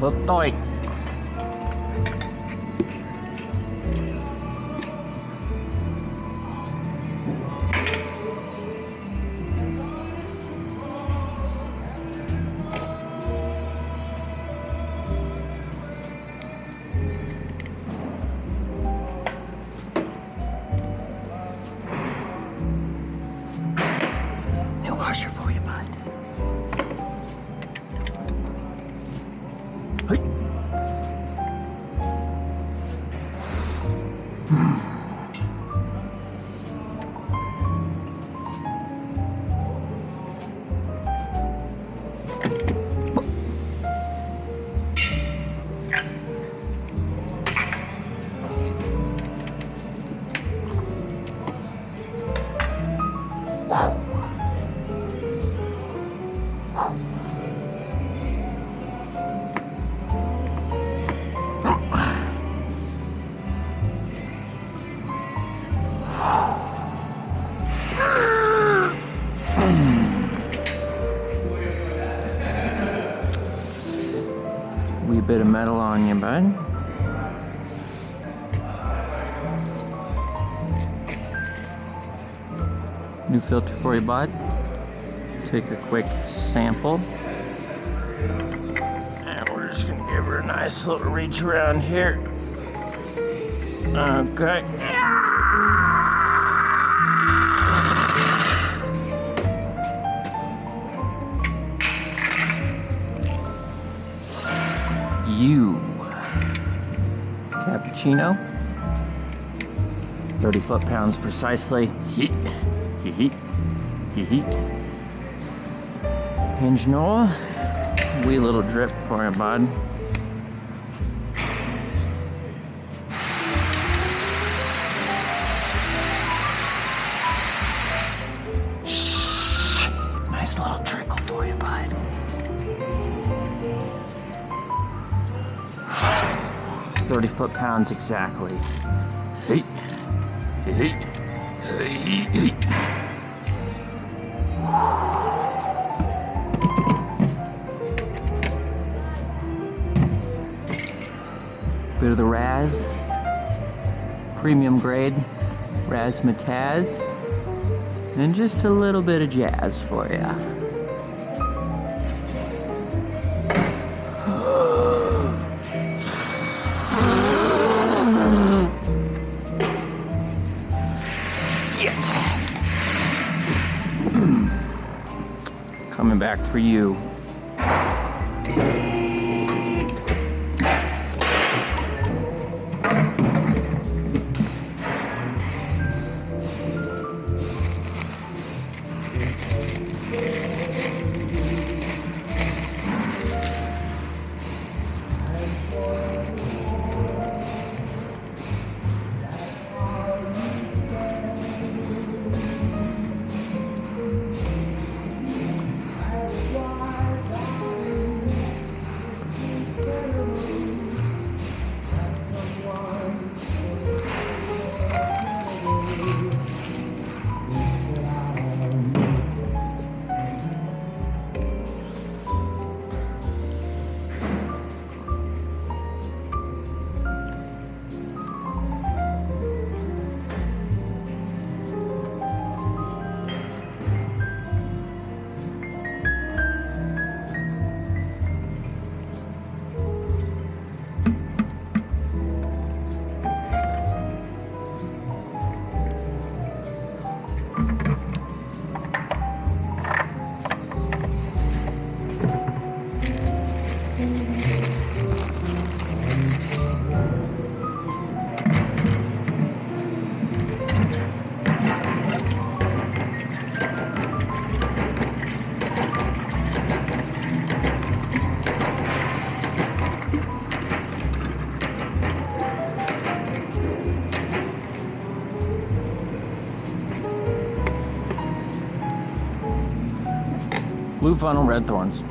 Little toy. New washer for you, bud. Hey. Wee bit of metal on you, bud. New filter for you, bud. Take a quick sample. And we're just gonna give her a nice little reach around here. Okay. You, cappuccino, 30 foot-pounds precisely. Heat, heat, heat. Hinge Noah, wee little drip for you, bud. Nice little trickle for you, bud. 30 foot-pounds exactly. Hey, hey, hey, hey. Bit of the Raz, premium grade razzmatazz, and just a little bit of jazz for you. Coming back for you. Blue funnel, red thorns.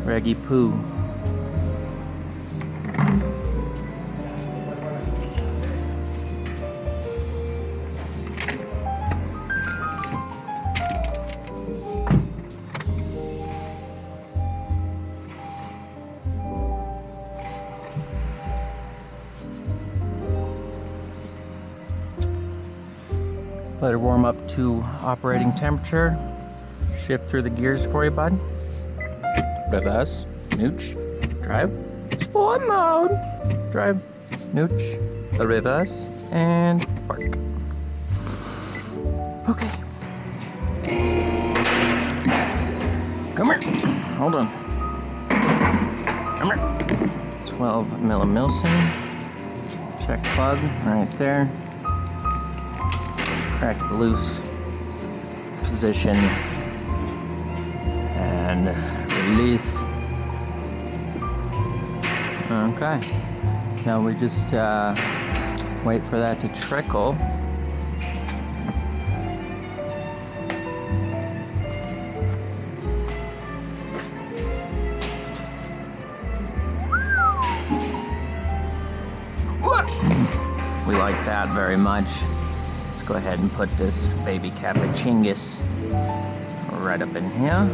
Reggie Poo. Let it warm up to operating temperature. Shift through the gears for you, bud. Reverse, nooch, drive, sport mode, drive, nooch, the reverse, and park. Okay. Come here. Hold on. Come here. 12 millimilson. Check plug right there. Crack it loose. Position. And release. Okay. Now we just wait for that to trickle. We like that very much. Let's go ahead and put this baby cappucchingus right up in here.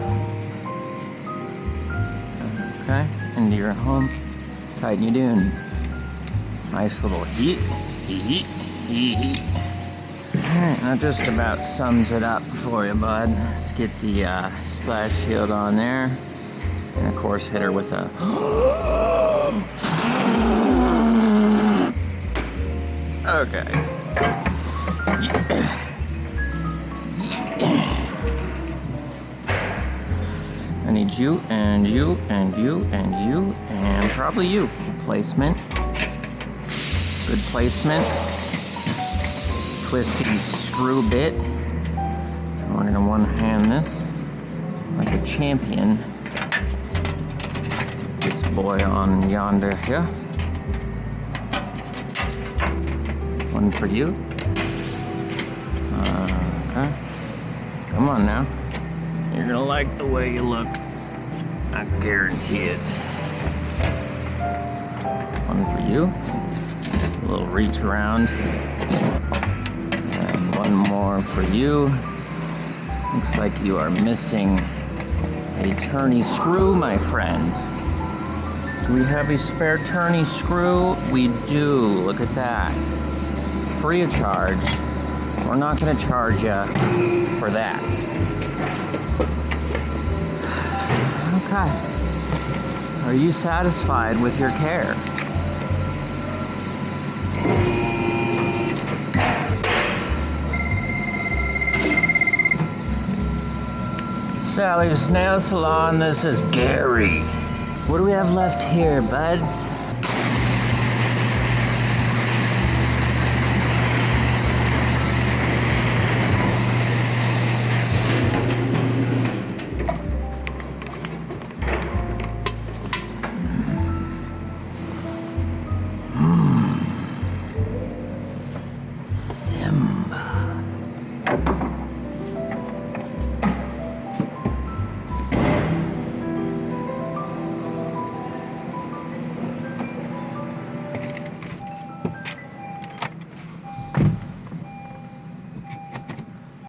Okay, into your home. Tighten you down. Nice little heat. Alright, that just about sums it up for you, bud. Let's get the splash shield on there. And of course, hit her with a... Okay. I need you, and you, and you, and you, and probably you. Placement. Good placement. Twisting screw bit. We're gonna one-hand this like a champion. This boy on yonder here. One for you. Okay. Come on now. You're gonna like the way you look. I guarantee it. One for you. A little reach around. And one more for you. Looks like you are missing a tourney screw, my friend. Do we have a spare tourney screw? We do. Look at that. Free of charge. We're not going to charge you for that. Okay. Are you satisfied with your care? Sally's Nail Salon, this is Gary. What do we have left here, buds?